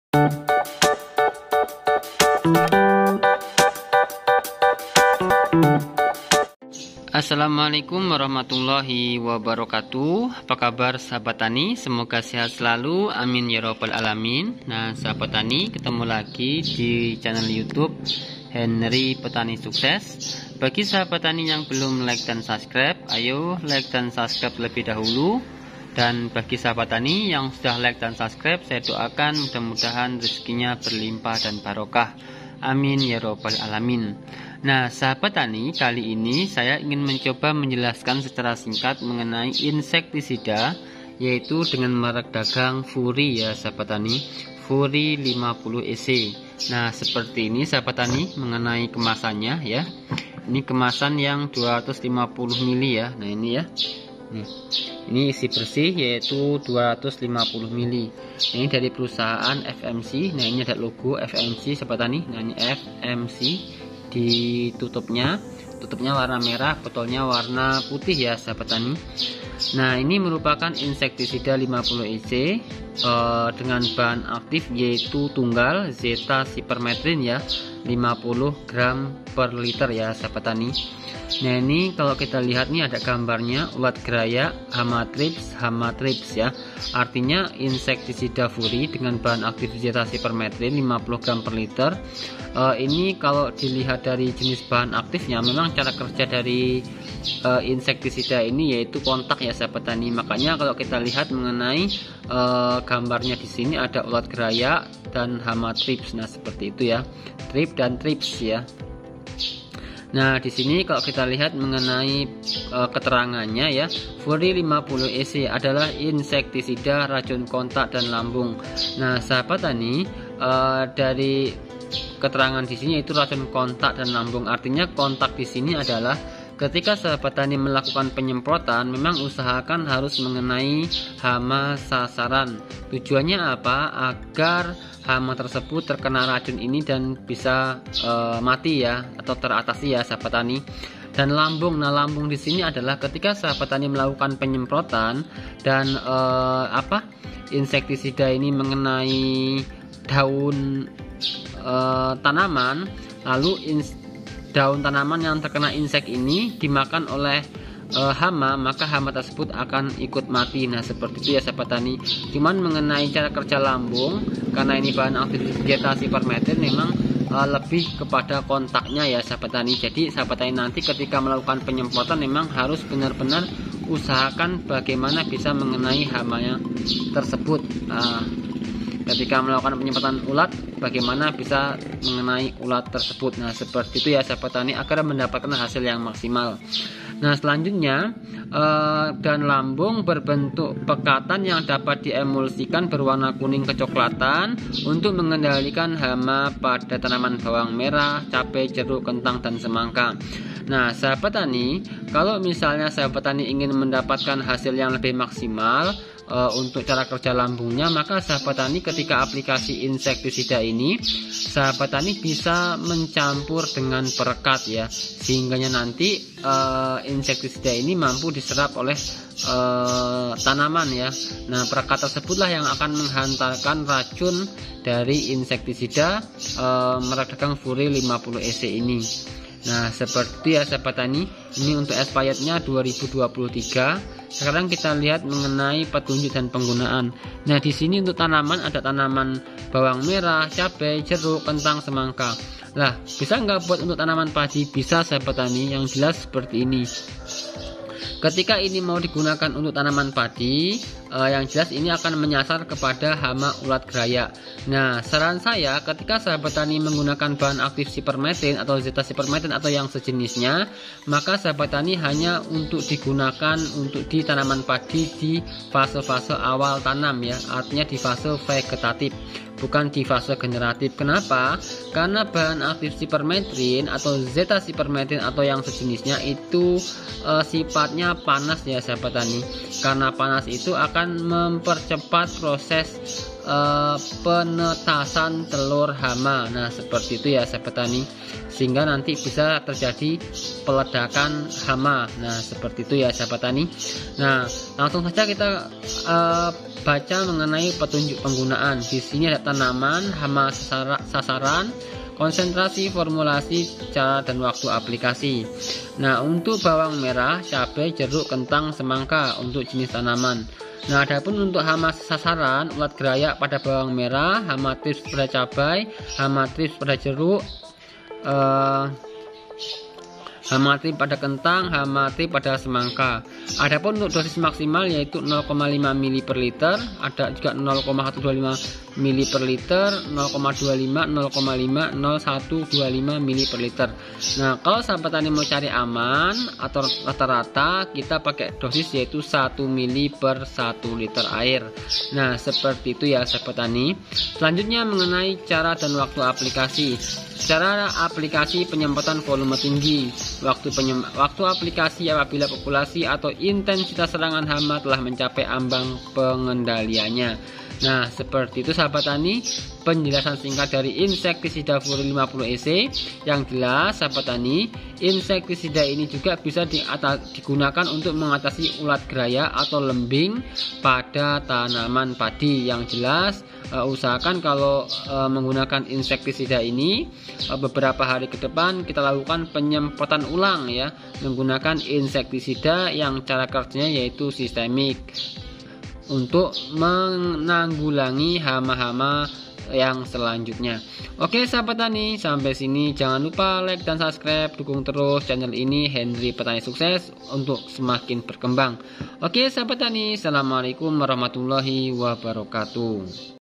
Assalamualaikum warahmatullahi wabarakatuh. Apa kabar sahabat tani? Semoga sehat selalu, amin ya robbal alamin. Nah sahabat tani, ketemu lagi di channel YouTube Henry Petani Sukses. Bagi sahabat tani yang belum like dan subscribe, ayo like dan subscribe lebih dahulu. Dan bagi sahabat tani yang sudah like dan subscribe, saya doakan mudah-mudahan rezekinya berlimpah dan barokah, amin ya robbal alamin. Nah sahabat tani, kali ini saya ingin mencoba menjelaskan secara singkat mengenai insektisida, yaitu dengan merek dagang Fury ya sahabat tani, Fury 50 EC. Nah seperti ini sahabat tani mengenai kemasannya ya. Ini kemasan yang 250 ml ya. Nah ini ya, ini isi bersih yaitu 250 ml. Ini dari perusahaan FMC. Nah ini ada logo FMC sahabat tani. Nah ini FMC. Di tutupnya warna merah, botolnya warna putih ya sahabat tani. Nah ini merupakan insektisida 50 EC dengan bahan aktif yaitu tunggal zeta sipermetrin ya, 50 gram per liter ya sahabat tani. Nah ini kalau kita lihat nih ada gambarnya ulat geraya hamatrips ya. Artinya insektisida Fury dengan bahan aktif zeta sipermetrin 50 gram per liter. Ini kalau dilihat dari jenis bahan aktifnya, memang cara kerja dari insektisida ini yaitu kontak ya sahabat tani. Makanya kalau kita lihat mengenai gambarnya di sini ada ulat geraya dan hamatrips. Nah seperti itu ya, trip dan trips ya. Nah di sini kalau kita lihat mengenai keterangannya ya, Fury 50 EC adalah insektisida racun kontak dan lambung. Nah sahabat tani, dari keterangan di sini yaitu racun kontak dan lambung, artinya kontak di sini adalah ketika sahabat tani melakukan penyemprotan, memang usahakan harus mengenai hama sasaran. Tujuannya apa? Agar hama tersebut terkena racun ini dan bisa mati ya, atau teratasi ya sahabat tani. Dan lambung, nah lambung di sini adalah ketika sahabat tani melakukan penyemprotan dan insektisida ini mengenai daun tanaman, lalu daun tanaman yang terkena insek ini dimakan oleh hama, maka hama tersebut akan ikut mati. Nah seperti itu ya sahabat tani. Cuman mengenai cara kerja lambung, karena ini bahan aktif zeta sipermetrin, memang lebih kepada kontaknya ya sahabat tani. Jadi sahabat tani nanti ketika melakukan penyemprotan memang harus benar-benar usahakan bagaimana bisa mengenai hamanya tersebut. Ketika melakukan penyemprotan ulat, bagaimana bisa mengenai ulat tersebut. Nah seperti itu ya sahabat tani, agar mendapatkan hasil yang maksimal. Nah selanjutnya, dan lambung berbentuk pekatan yang dapat diemulsikan berwarna kuning kecoklatan untuk mengendalikan hama pada tanaman bawang merah, cabai, jeruk, kentang, dan semangka. Nah sahabat tani, kalau misalnya sahabat tani ingin mendapatkan hasil yang lebih maksimal untuk cara kerja lambungnya, maka sahabat tani ketika aplikasi insektisida ini, sahabat tani bisa mencampur dengan perekat ya, sehingga nanti insektisida ini mampu diserap oleh tanaman ya. Nah perekat tersebutlah yang akan menghantarkan racun dari insektisida merek dagang Fury 50 EC ini. Nah seperti ya sahabat tani, ini untuk expirednya 2023. Sekarang kita lihat mengenai petunjuk dan penggunaan. Nah di sini untuk tanaman ada tanaman bawang merah, cabai, jeruk, kentang, semangka. Lah bisa nggak buat untuk tanaman padi? Bisa sahabat tani, yang jelas seperti ini. Ketika ini mau digunakan untuk tanaman padi, yang jelas ini akan menyasar kepada hama ulat geraya. Nah saran saya, ketika sahabat tani menggunakan bahan aktif sipermetrin atau zeta sipermetrin atau yang sejenisnya, maka sahabat tani hanya untuk digunakan untuk di tanaman padi di fase-fase awal tanam ya, artinya di fase vegetatif, bukan di fase generatif. Kenapa? Karena bahan aktif sipermetrin atau zeta sipermetrin atau yang sejenisnya itu sifatnya panas ya sahabat tani. Karena panas itu akan mempercepat proses penetasan telur hama. Nah, seperti itu ya sahabat tani, sehingga nanti bisa terjadi peledakan hama. Nah, seperti itu ya sahabat tani. Nah, langsung saja kita baca mengenai petunjuk penggunaan. Di sini ada tanaman, hama sasaran, konsentrasi, formulasi, cara dan waktu aplikasi. Nah, untuk bawang merah, cabai, jeruk, kentang, semangka untuk jenis tanaman. Nah, adapun untuk hama sasaran, ulat gerayak pada bawang merah, hama trips pada cabai, hama trips pada jeruk, hama trips pada kentang, hama trips pada semangka. Adapun untuk dosis maksimal yaitu 0,5 ml per liter, ada juga 0,125 ml per liter, 0,25, 0,5, 0,125 ml per liter. Nah, kalau sahabat tani mau cari aman atau rata-rata, kita pakai dosis yaitu 1 ml per 1 liter air. Nah, seperti itu ya sahabat tani. Selanjutnya mengenai cara dan waktu aplikasi. Cara aplikasi penyemprotan volume tinggi. Waktu aplikasi apabila populasi atau intensitas serangan hama telah mencapai ambang pengendaliannya. Nah, seperti itu sahabat tani, penjelasan singkat dari insektisida Furil 50 EC. Yang jelas sahabat tani, insektisida ini juga bisa digunakan untuk mengatasi ulat gerayak atau lembing pada tanaman padi. Yang jelas usahakan kalau menggunakan insektisida ini beberapa hari ke depan kita lakukan penyemprotan ulang ya, menggunakan insektisida yang cara kerjanya yaitu sistemik untuk menanggulangi hama-hama yang selanjutnya. Oke sahabat tani, sampai sini jangan lupa like dan subscribe, dukung terus channel ini Henry Petani Sukses untuk semakin berkembang. Oke sahabat tani, assalamualaikum warahmatullahi wabarakatuh.